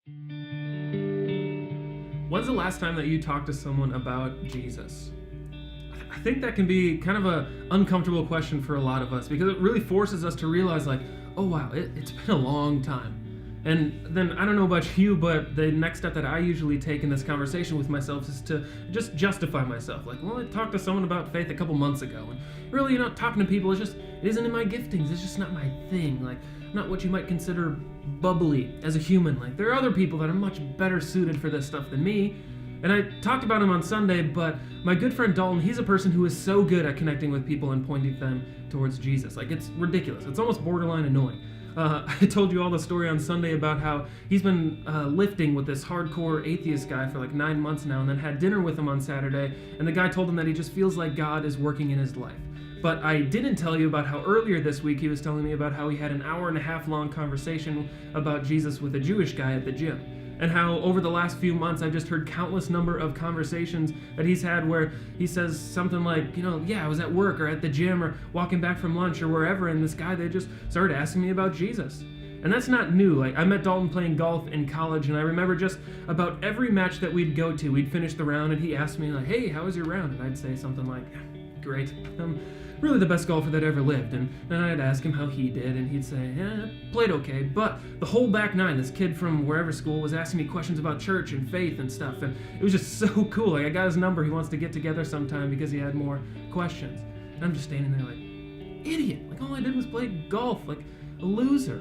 When's the last time that you talked to someone about Jesus? I think that can be kind of an uncomfortable question for a lot of us because it really forces us to realize, like, oh wow, it's been a long time. And then I don't know about you, but the next step that I usually take in this conversation with myself is to just justify myself. Like, well, I talked to someone about faith a couple months ago, and really, talking to people it isn't in my giftings. It's just not my thing. Like, not what you might consider bubbly as a human. Like, there are other people that are much better suited for this stuff than me. And I talked about him on Sunday, but my good friend Dalton, he's a person who is so good at connecting with people and pointing them towards Jesus. Like, it's ridiculous. It's almost borderline annoying. I told you all the story on Sunday about how he's been lifting with this hardcore atheist guy for like 9 months now, and then had dinner with him on Saturday, and the guy told him that he just feels like God is working in his life. But I didn't tell you about how earlier this week he was telling me about how he had an hour-and-a-half long conversation about Jesus with a Jewish guy at the gym. And how over the last few months I've just heard countless number of conversations that he's had where he says something like, yeah, I was at work or at the gym or walking back from lunch or wherever, and this guy, they just started asking me about Jesus. And that's not new. Like, I met Dalton playing golf in college, and I remember just about every match that we'd go to, we'd finish the round, and he asked me, like, hey, how was your round? And I'd say something like, great. Really the best golfer that ever lived. And then I'd ask him how he did, and he'd say, played okay. But the whole back nine, this kid from wherever school, was asking me questions about church and faith and stuff, and it was just so cool. Like, I got his number. He wants to get together sometime because he had more questions. And I'm just standing there like, idiot. Like, all I did was play golf, like a loser.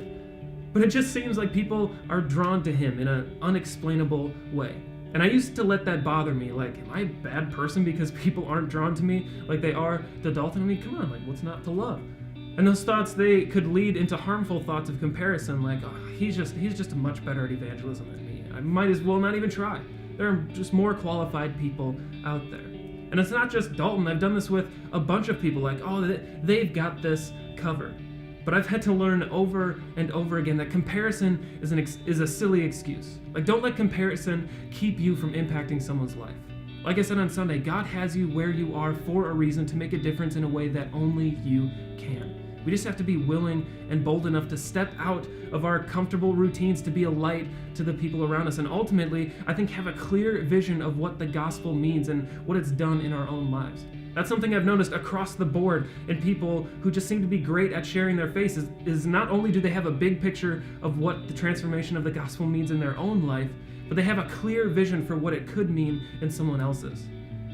But it just seems like people are drawn to him in an unexplainable way. And I used to let that bother me. Like, am I a bad person because people aren't drawn to me like they are to Dalton? I mean, come on, like, what's not to love? And those thoughts, they could lead into harmful thoughts of comparison, like, oh, he's just much better at evangelism than me. I might as well not even try. There are just more qualified people out there. And it's not just Dalton. I've done this with a bunch of people, like, oh, they've got this covered. But I've had to learn over and over again that comparison is a silly excuse. Like, don't let comparison keep you from impacting someone's life. Like I said on Sunday, God has you where you are for a reason to make a difference in a way that only you can. We just have to be willing and bold enough to step out of our comfortable routines to be a light to the people around us. And ultimately, I think, have a clear vision of what the gospel means and what it's done in our own lives. That's something I've noticed across the board in people who just seem to be great at sharing their faces, is not only do they have a big picture of what the transformation of the gospel means in their own life, but they have a clear vision for what it could mean in someone else's.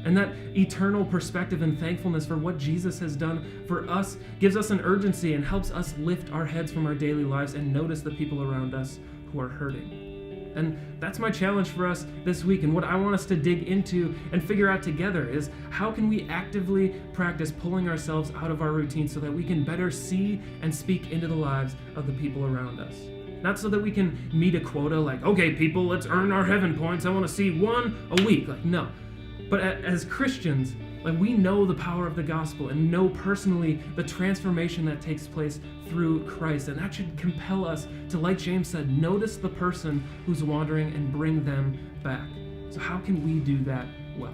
And that eternal perspective and thankfulness for what Jesus has done for us gives us an urgency and helps us lift our heads from our daily lives and notice the people around us who are hurting. And that's my challenge for us this week, and what I want us to dig into and figure out together is how can we actively practice pulling ourselves out of our routine so that we can better see and speak into the lives of the people around us. Not so that we can meet a quota like, okay, people, let's earn our heaven points. I want to see one a week. Like, no. But as Christians, like, we know the power of the gospel and know personally the transformation that takes place through Christ. And that should compel us to, like James said, notice the person who's wandering and bring them back. So how can we do that well?